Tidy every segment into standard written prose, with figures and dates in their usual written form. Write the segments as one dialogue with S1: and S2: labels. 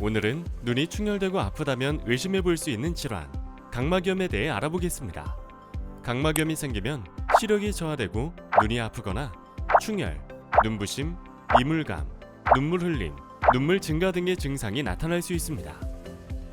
S1: 오늘은 눈이 충혈되고 아프다면 의심해 볼 수 있는 질환, 각막염에 대해 알아보겠습니다. 각막염이 생기면 시력이 저하되고 눈이 아프거나 충혈, 눈부심, 이물감, 눈물 흘림, 눈물 증가 등의 증상이 나타날 수 있습니다.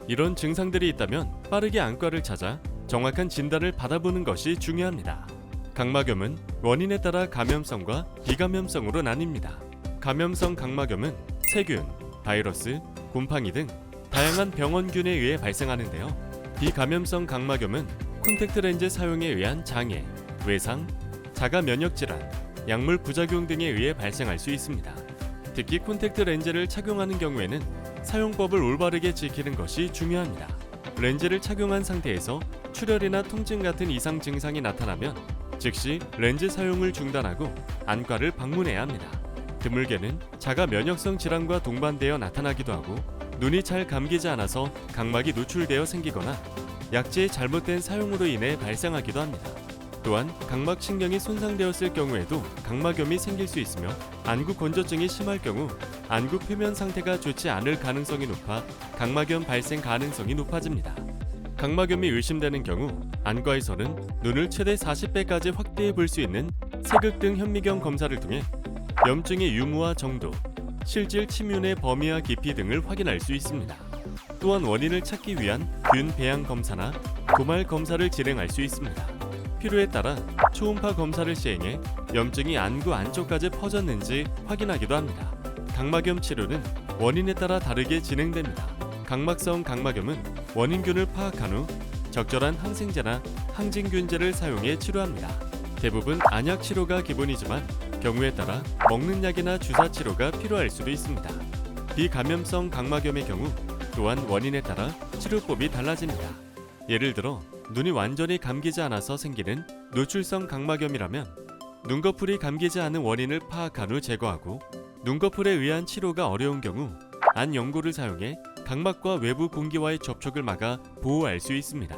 S1: 이런 증상들이 있다면 빠르게 안과를 찾아 정확한 진단을 받아보는 것이 중요합니다. 각막염은 원인에 따라 감염성과 비감염성으로 나뉩니다. 감염성 각막염은 세균, 바이러스, 곰팡이 등 다양한 병원균에 의해 발생하는데요. 비감염성 각막염은 콘택트 렌즈 사용에 의한 장애, 외상, 자가 면역 질환, 약물 부작용 등에 의해 발생할 수 있습니다. 특히 콘택트 렌즈를 착용하는 경우에는 사용법을 올바르게 지키는 것이 중요합니다. 렌즈를 착용한 상태에서 출혈이나 통증 같은 이상 증상이 나타나면 즉시 렌즈 사용을 중단하고 안과를 방문해야 합니다. 드물게는 자가 면역성 질환과 동반되어 나타나기도 하고 눈이 잘 감기지 않아서 각막이 노출되어 생기거나 약제의 잘못된 사용으로 인해 발생하기도 합니다. 또한 각막 신경이 손상되었을 경우에도 각막염이 생길 수 있으며 안구 건조증이 심할 경우 안구 표면 상태가 좋지 않을 가능성이 높아 각막염 발생 가능성이 높아집니다. 각막염이 의심되는 경우 안과에서는 눈을 최대 40배까지 확대해 볼 수 있는 세극등 현미경 검사를 통해 염증의 유무와 정도, 실질 침윤의 범위와 깊이 등을 확인할 수 있습니다. 또한 원인을 찾기 위한 균 배양 검사나 고말 검사를 진행할 수 있습니다. 필요에 따라 초음파 검사를 시행해 염증이 안구 안쪽까지 퍼졌는지 확인하기도 합니다. 각막염 치료는 원인에 따라 다르게 진행됩니다. 각막성 각막염은 원인균을 파악한 후 적절한 항생제나 항진균제를 사용해 치료합니다. 대부분 안약 치료가 기본이지만 경우에 따라 먹는 약이나 주사 치료가 필요할 수도 있습니다. 비감염성 각막염의 경우 또한 원인에 따라 치료법이 달라집니다. 예를 들어 눈이 완전히 감기지 않아서 생기는 노출성 각막염이라면 눈꺼풀이 감기지 않은 원인을 파악한 후 제거하고 눈꺼풀에 의한 치료가 어려운 경우 안 연고를 사용해 각막과 외부 공기와의 접촉을 막아 보호할 수 있습니다.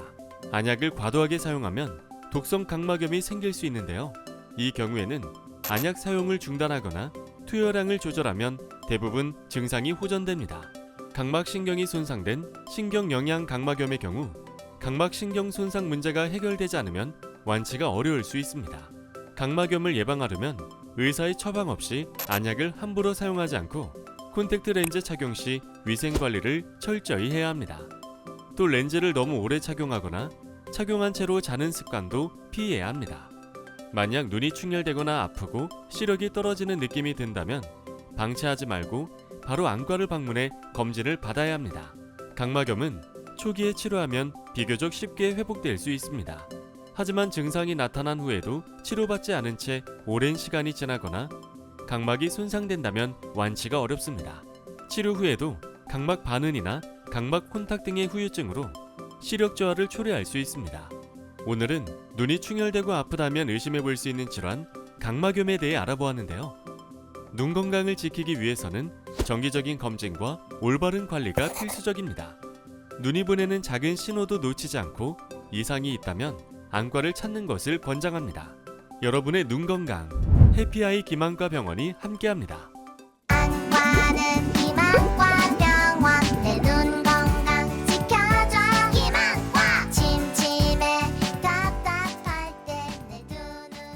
S1: 안약을 과도하게 사용하면 독성 각막염이 생길 수 있는데요. 이 경우에는 안약 사용을 중단하거나 투여량을 조절하면 대부분 증상이 호전됩니다. 각막신경이 손상된 신경영양 각막염의 경우 각막신경 손상 문제가 해결되지 않으면 완치가 어려울 수 있습니다. 각막염을 예방하려면 의사의 처방 없이 안약을 함부로 사용하지 않고 콘택트 렌즈 착용 시 위생관리를 철저히 해야 합니다. 또 렌즈를 너무 오래 착용하거나 착용한 채로 자는 습관도 피해야 합니다. 만약 눈이 충혈되거나 아프고 시력이 떨어지는 느낌이 든다면 방치하지 말고 바로 안과를 방문해 검진을 받아야 합니다. 각막염은 초기에 치료하면 비교적 쉽게 회복될 수 있습니다. 하지만 증상이 나타난 후에도 치료받지 않은 채 오랜 시간이 지나거나 각막이 손상된다면 완치가 어렵습니다. 치료 후에도 각막 반응이나 각막 혼탁 등의 후유증으로 시력 저하를 초래할 수 있습니다. 오늘은 눈이 충혈되고 아프다면 의심해 볼 수 있는 질환, 각막염에 대해 알아보았는데요. 눈 건강을 지키기 위해서는 정기적인 검진과 올바른 관리가 필수적입니다. 눈이 보내는 작은 신호도 놓치지 않고 이상이 있다면 안과를 찾는 것을 권장합니다. 여러분의 눈 건강, 해피아이 김안과 병원이 함께합니다.